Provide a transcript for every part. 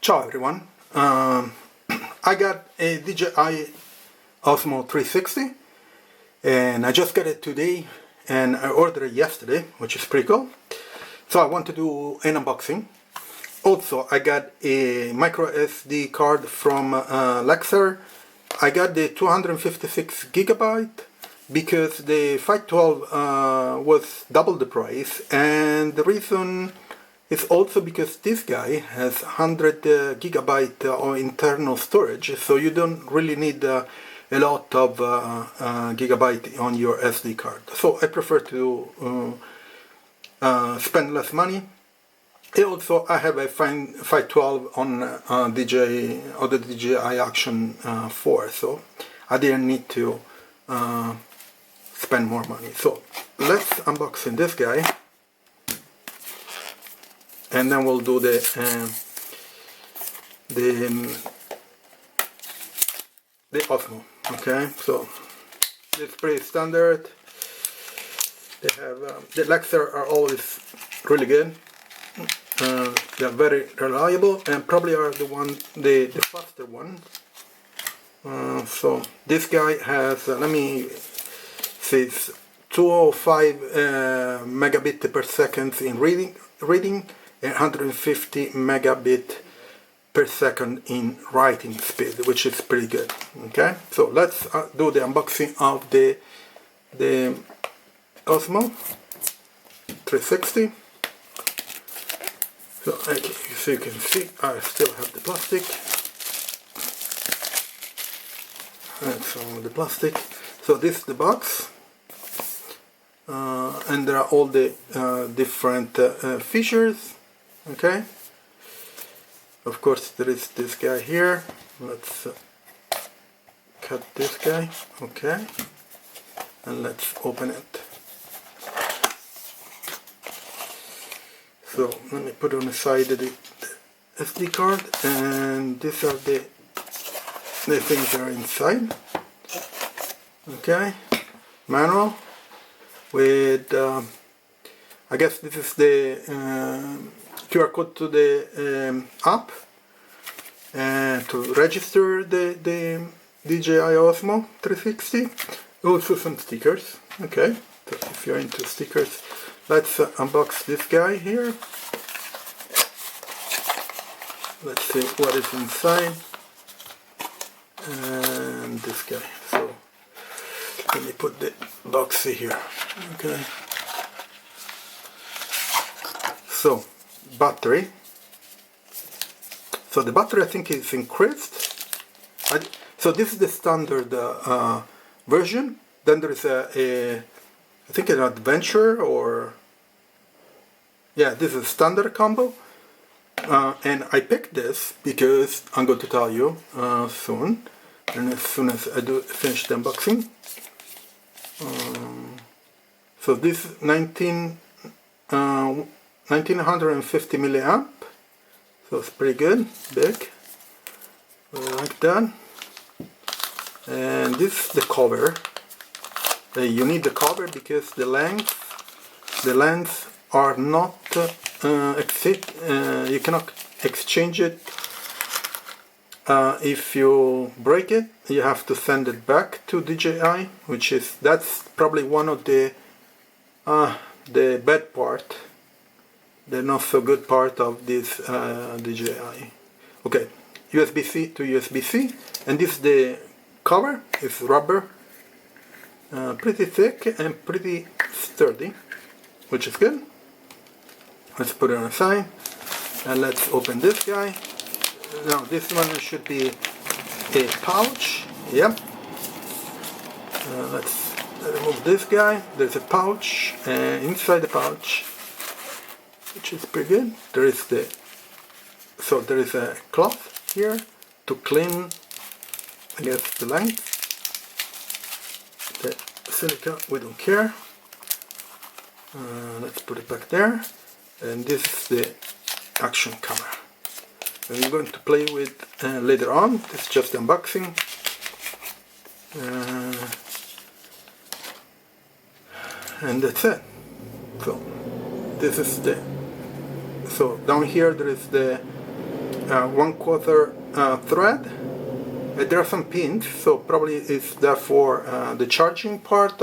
Ciao everyone, I got a DJI Osmo 360 and I just got it today and I ordered it yesterday, which is pretty cool. So I want to do an unboxing. Also I got a micro SD card from Lexar. I got the 256 gigabyte because the 512 was double the price, and the reason is also because this guy has 100 gigabyte of internal storage, so you don't really need a lot of gigabyte on your SD card. So I prefer to spend less money. And also I have a 512 on DJI or the DJI Action 4, so I didn't need to spend more money. So let's unboxing this guy, and then we'll do the Osmo. Okay, so it's pretty standard. They have the Lexar are always really good. They're very reliable and probably are the faster one. So this guy has let me see, 205 megabit per second in reading and 150 megabit per second in writing speed, which is pretty good. Okay, so let's do the unboxing of the Osmo 360. So as you can see, I still have the plastic. That's all the plastic. So this is the box, and there are all the different features. Okay. Of course, there is this guy here. Let's cut this guy. Okay, and let's open it. So let me put on the side the SD card, and these are the things that are inside. Okay, manual with I guess this is the QR code to the app and to register the DJI Osmo 360. Also some stickers. Okay, so if you're into stickers, let's unbox this guy here. Let's see what is inside. And this guy. So let me put the box here. Okay. So battery. So the battery I think is increased. So this is the standard version. Then there is I think an adventure, or yeah, this is a standard combo. And I picked this because I'm going to tell you soon, and as soon as I do finish the unboxing. So this 1950 milliamp, so it's pretty good, big. I like that. And this is the cover. You need the cover because the lengths are not you cannot exchange it. If you break it, you have to send it back to DJI, that's probably one of the bad part, the not so good part of this DJI. Okay, USB-C to USB-C, and this is the cover. It's rubber, pretty thick and pretty sturdy, which is good. Let's put it on the side, and let's open this guy. Now this one should be a pouch. Yep. Let's remove this guy. There's a pouch, and inside the pouch, which is pretty good, there is there is a cloth here to clean, I guess, the length. The silica, we don't care. Let's put it back there. And this is the action camera. I'm going to play with later on. This is just the unboxing. And that's it. So this is the. So down here there is the 1/4 thread. There are some pins, so probably it's there for the charging part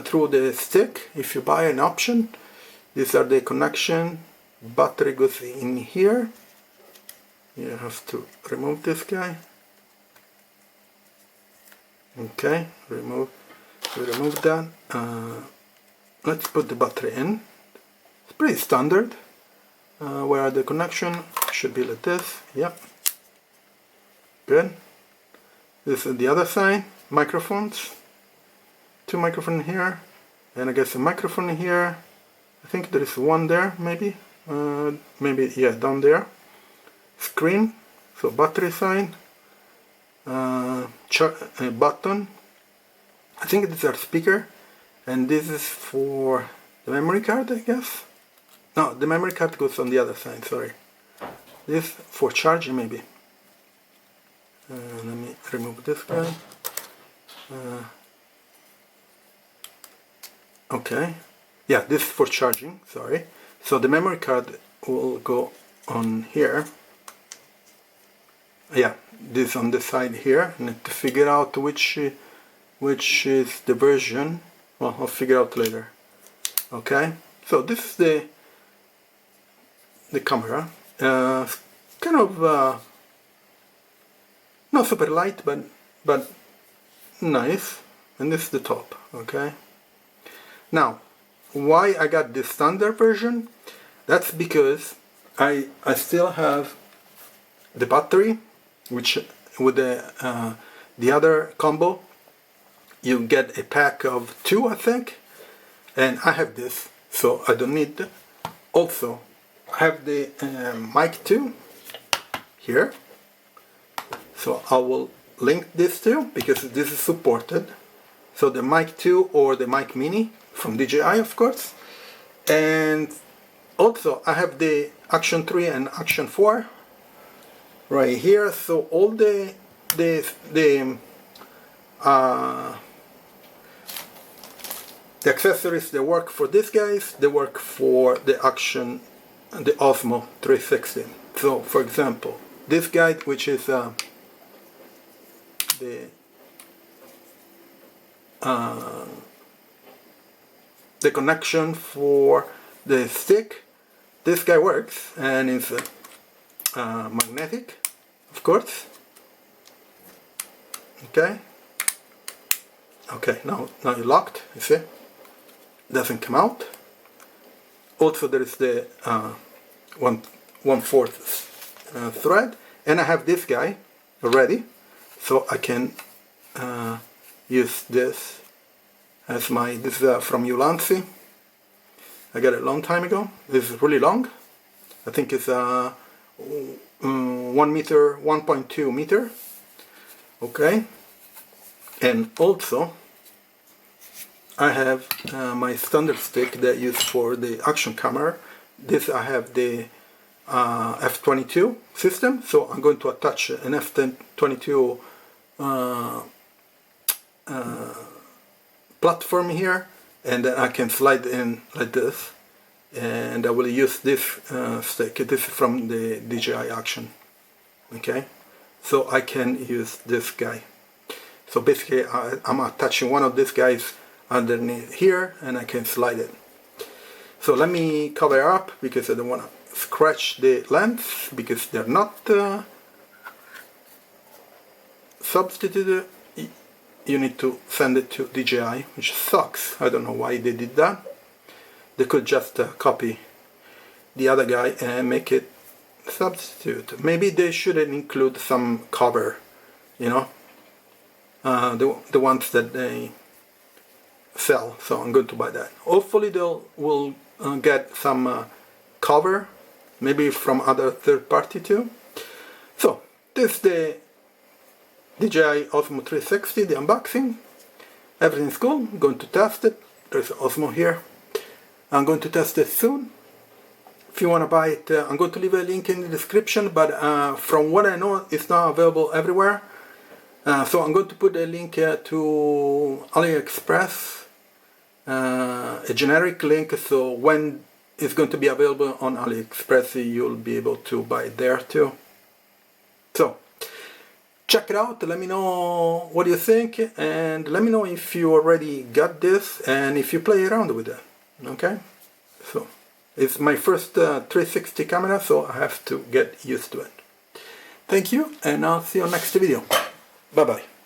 through the stick. If you buy an option, these are the connection. Battery goes in here. You have to remove this guy. Okay, remove that. Let's put the battery in. It's pretty standard. Where the connection should be like this. Yep. Good. This is the other side. Microphones. 2 microphones here, and I guess a microphone here. I think there is one there, maybe. Maybe, yeah, down there. Screen. So battery side. Button. I think these are speaker, and this is for the memory card, I guess. No, the memory card goes on the other side. Sorry. This for charging, maybe. Let me remove this guy. Okay. Yeah, this is for charging. Sorry. So the memory card will go on here. Yeah, this on the side here. I need to figure out which is the version. Well, I'll figure out later. Okay. So this is the camera. Kind of not super light, but nice. And this is the top. Okay. Now, why I got the standard version? That's because I still have the battery, which with the other combo you get a pack of 2, I think, and I have this, so I don't need. Also, I have the mic 2 here, so I will link this to, because this is supported. So the mic 2 or the mic mini from DJI, of course, and also I have the Action 3 and Action 4 right here. So all the accessories that work for these guys, they work for the Action, the Osmo 360. So for example, this guy, which is the connection for the stick, this guy works, and it's magnetic, of course. Okay, now you're locked, you see, doesn't come out. Also there is the 1/4 thread, and I have this guy ready, so I can use this as my, this is from Ulanzi. I got it a long time ago. This is really long. I think it's 1 meter, 1.2 meter. Okay. And also I have my standard stick that I use for the action camera. This I have the F22 system, so I'm going to attach an F22 platform here, and then I can slide in like this, and I will use this stick. This is from the DJI Action. Okay, so I can use this guy. So basically I'm attaching one of these guys underneath here, and I can slide it. So let me cover up, because I don't want to scratch the lens, because they're not substituted. You need to send it to DJI, which sucks. I don't know why they did that. They could just copy the other guy and make it substitute. Maybe they shouldn't include some cover, you know, the ones that they sell. So I'm going to buy that. Hopefully will get some cover, maybe from other third party too. So this is the DJI Osmo 360, the unboxing. Everything's cool. I'm going to test it. There's Osmo here. I'm going to test it soon. If you want to buy it, I'm going to leave a link in the description, but from what I know, it's not available everywhere. So I'm going to put a link to AliExpress, a generic link, so when is going to be available on AliExpress. You'll be able to buy it there too. So check it out, let me know what you think, and let me know if you already got this and if you play around with it. Okay, so it's my first 360 camera, so I have to get used to it. Thank you, and I'll see you on next video. Bye bye.